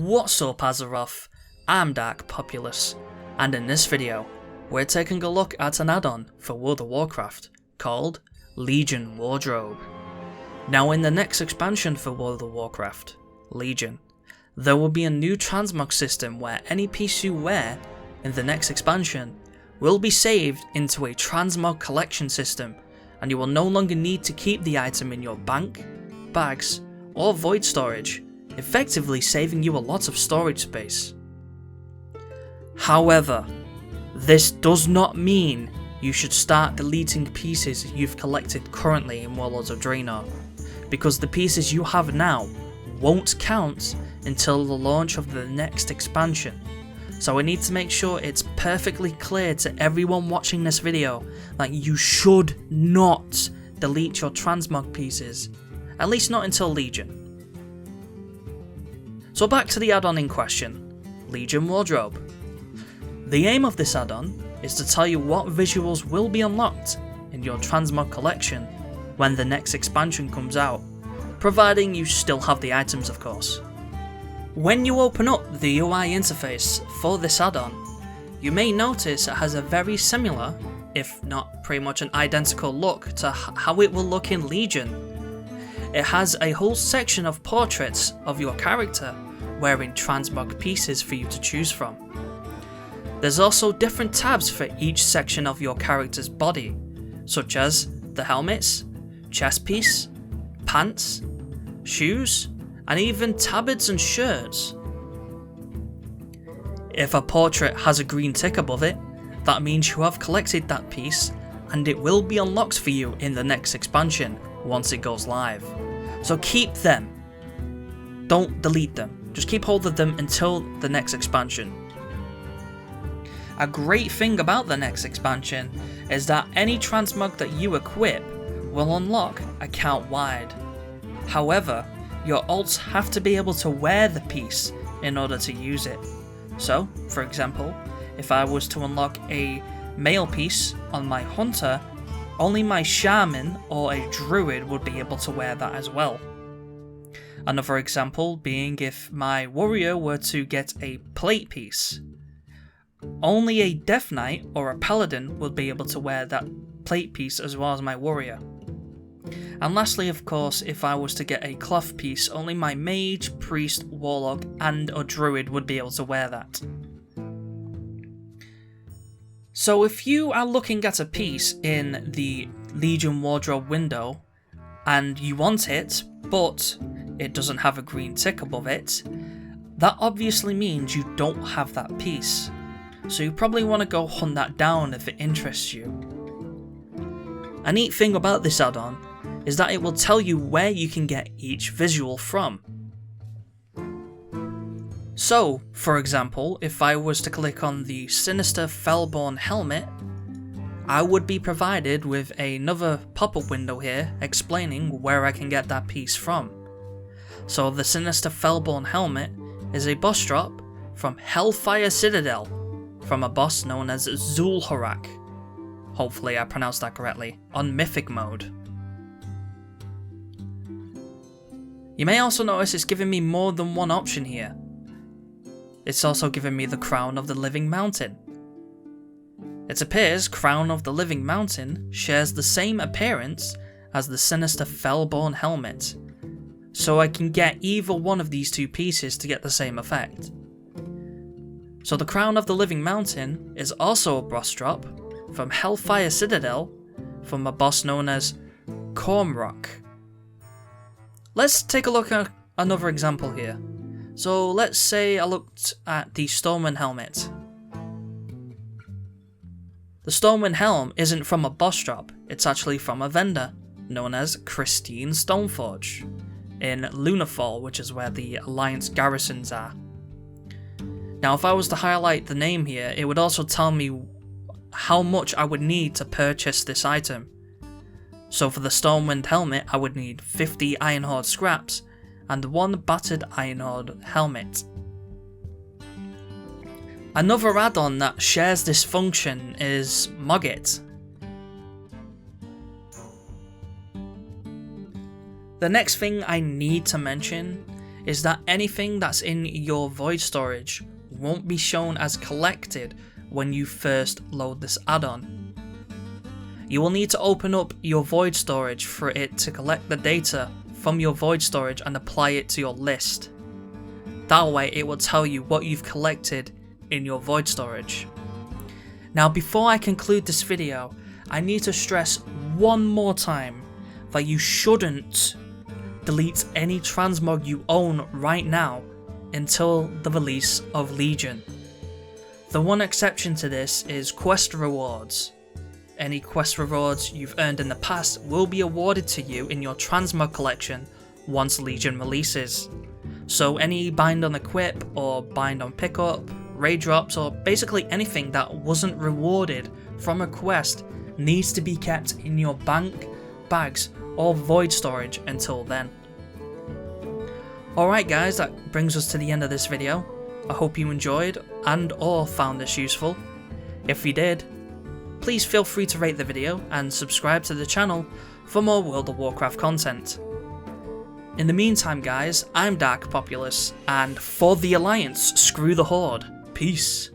What's up Azeroth, I'm Dark Populous, and in this video, we're taking a look at an add-on for World of Warcraft called Legion Wardrobe. Now in the next expansion for World of Warcraft, Legion, there will be a new transmog system where any piece you wear in the next expansion will be saved into a transmog collection system, and you will no longer need to keep the item in your bank, bags, or void storage, effectively saving you a lot of storage space. However, this does not mean you should start deleting pieces you've collected currently in Warlords of Draenor, because the pieces you have now won't count until the launch of the next expansion. So I need to make sure it's perfectly clear to everyone watching this video that you should not delete your transmog pieces, at least not until Legion. So back to the add-on in question, Legion Wardrobe. The aim of this add-on is to tell you what visuals will be unlocked in your transmog collection when the next expansion comes out, providing you still have the items of course. When you open up the UI interface for this add-on, you may notice it has a very similar, if not pretty much an identical look to how it will look in Legion. It has a whole section of portraits of your character wearing transmog pieces for you to choose from. There's also different tabs for each section of your character's body, such as the helmets, chest piece, pants, shoes, and even tabards and shirts. If a portrait has a green tick above it, that means you have collected that piece and it will be unlocked for you in the next expansion once it goes live. So keep them. Don't delete them. Just keep hold of them until the next expansion. A great thing about the next expansion is that any transmog that you equip will unlock account-wide. However, your alts have to be able to wear the piece in order to use it. So, for example, if I was to unlock a male piece on my hunter, only my shaman or a druid would be able to wear that as well. Another example being if my warrior were to get a plate piece. Only a death knight or a paladin would be able to wear that plate piece as well as my warrior. And lastly, of course, if I was to get a cloth piece, only my mage, priest, warlock, and a druid would be able to wear that. So if you are looking at a piece in the Legion Wardrobe window, and you want it, but it doesn't have a green tick above it, that obviously means you don't have that piece. So you probably want to go hunt that down if it interests you. A neat thing about this add-on is that it will tell you where you can get each visual from. So, for example, if I was to click on the Sinister Fellborn helmet, I would be provided with another pop-up window here explaining where I can get that piece from. So the Sinister Fellborn helmet is a boss drop from Hellfire Citadel, from a boss known as Zul'Horak. Hopefully I pronounced that correctly, on Mythic mode. You may also notice it's giving me more than one option here. It's also giving me the Crown of the Living Mountain. It appears Crown of the Living Mountain shares the same appearance as the Sinister Fellborn helmet, so I can get either one of these two pieces to get the same effect. So the Crown of the Living Mountain is also a boss drop from Hellfire Citadel from a boss known as Cormrock. Let's take a look at another example here. So let's say I looked at the Stormwind helmet. The Stormwind helm isn't from a boss drop, it's actually from a vendor known as Christine Stoneforge in Lunarfall, which is where the Alliance garrisons are. Now if I was to highlight the name here, it would also tell me how much I would need to purchase this item. So for the Stormwind helmet I would need 50 Ironhorde scraps and 1 battered Ironhorde helmet. Another add-on that shares this function is Mogit. The next thing I need to mention is that anything that's in your void storage won't be shown as collected when you first load this add-on. You will need to open up your void storage for it to collect the data from your void storage and apply it to your list. That way it will tell you what you've collected in your void storage. Now before I conclude this video, I need to stress one more time that you shouldn't delete any transmog you own right now until the release of Legion. The one exception to this is quest rewards. Any quest rewards you've earned in the past will be awarded to you in your transmog collection once Legion releases. So any bind on equip or bind on pickup, raid drops, or basically anything that wasn't rewarded from a quest needs to be kept in your bank, bags, or void storage until then. Alright guys, that brings us to the end of this video. I hope you enjoyed and or found this useful. If you did, please feel free to rate the video and subscribe to the channel for more World of Warcraft content. In the meantime guys, I'm Dark Populous, and for the Alliance, screw the Horde. Peace.